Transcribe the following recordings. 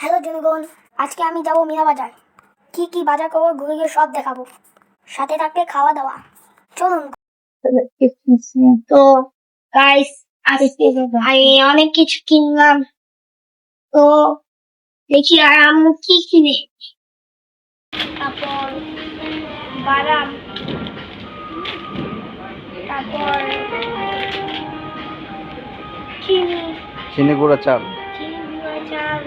Hello জনগণ, আজকে আমি যাব মিনা বাজার। কি বাজার করবো ঘুরে গিয়ে সব দেখাবো। সাথে থাকবে খাওয়া দাওয়া। চলুন। তো গাইস, আজকে আমি অনেক কিছু কিনলাম। তো দেখি আর আম্মু কি কিনে। তারপর বাদাম, তারপর চিনি গুঁড়া চাল, চাল।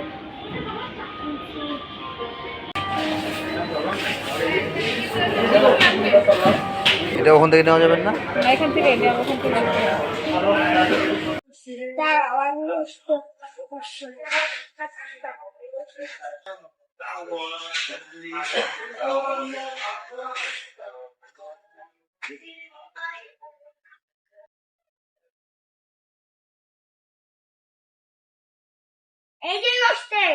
এটা ওখান থেকে নেওয়া যাবে না? এখান থেকে ওখান থেকে এই যে আসছে।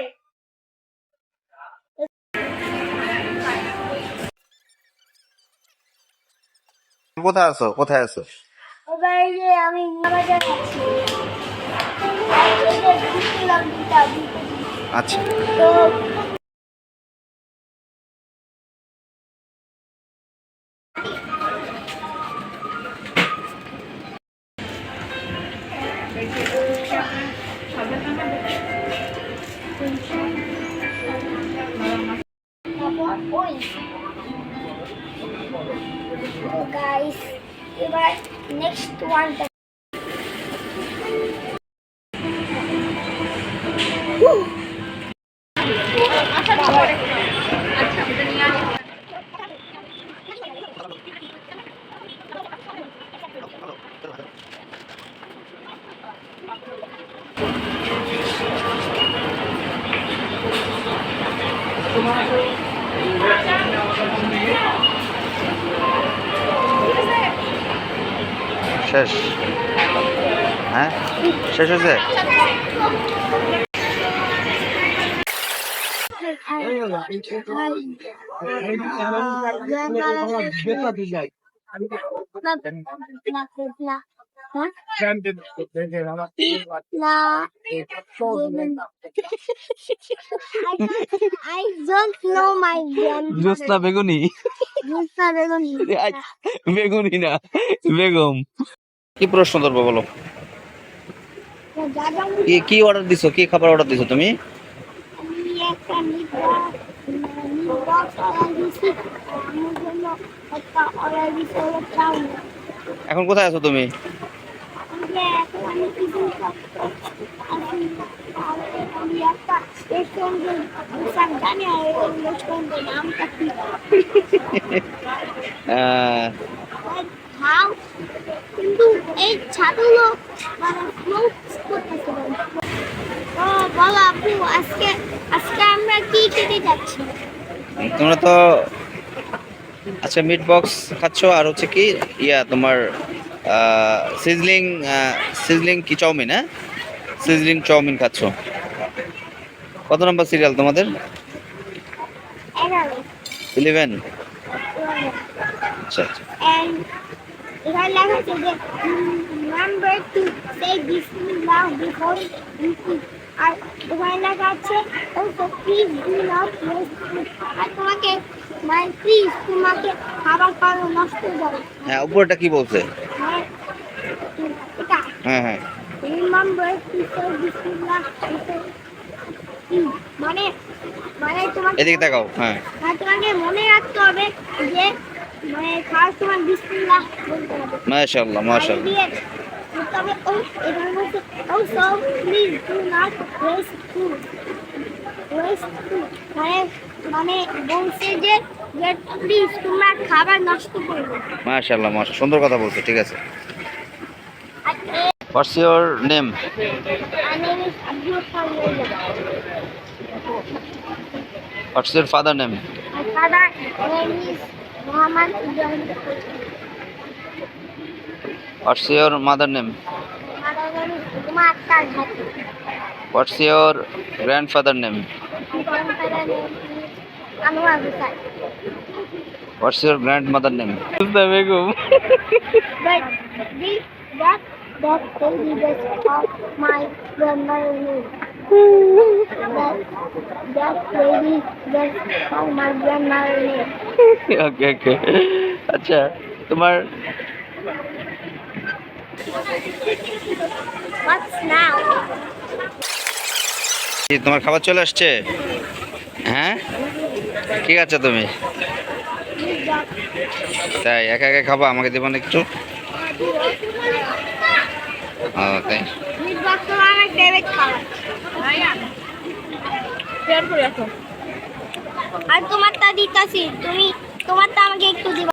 কোথায় আছো? কোথায় আছো? এবার এই যে আমি বাজার যাচ্ছি। আচ্ছা, তো guys, এবার নেক্সট ওয়ান শেষ। হ্যাঁ, শেষ হয়েছে। I don't know my জোসনা বেগুনি, বেগুনি না বেগম। কি প্রশ্ন ধরবো বলো? কি অর্ডার দিছো? কি খাবার অর্ডার দিছো তুমি? এখন কোথায় আছো তুমি? কিন্তু এই ছাদগুলো মানে বলো আপু, আজকে আজকে আমরা কি খেতে যাচ্ছি? তোমরা তো আচ্ছা মিট বক্স খাচ্ছ, আর হচ্ছে কি তোমার সিজলিং সিজলিং কি চাউমিন? হ্যাঁ, সিজলিং চাউমিন খাচ্ছ। কত নম্বর সিরিয়াল তোমাদের? 11। আচ্ছা আচ্ছা। এখানে লেখা আছে যে remember to say bismillah before eating, আর এখানে লেখা আছে also please do not waste food, আর তোমাকে মানে প্লিজ তোমাকে খাবার খাওয়া নষ্ট যাবে। হ্যাঁ, উপরটা কি বলছে? এটা হ্যাঁ হ্যাঁ, remember to say bismillah before eating, মানে মানে তোমাকে এদিকে তাকাও। হ্যাঁ, তোমাকে মনে রাখতে হবে যে মানে খাওয়ার সময় বিসমিল্লাহ বলতে হবে। মাশাআল্লাহ মাশাআল্লাহ। তবে এখানে বলছে also please do not waste food, মানে মানে বলছে যে প্লিজ তোমরা খাবার নষ্ট করবে না। মাশাআল্লাহ মাশাআল্লাহ, সুন্দর কথা বলছো। ঠিক আছে। What's your name? What's your father name? What's your mother name? What's your grandfather name? What's your grandmother name? Begum. That baby was of my grandmother name. That's maybe that's how my grandmother name. ওকে ওকে আচ্ছা তোমার What's now? কি তোমার খাবার চলে আসছে হ্যাঁ ঠিক আছে তুমি তাই একা একা খাবা আমাকে দেবো না একটু ও তাই Meat box তো আমার favorite খাবার। আর তোমারটা দিতাছি, তোমারটা আমাকে একটু দিবা।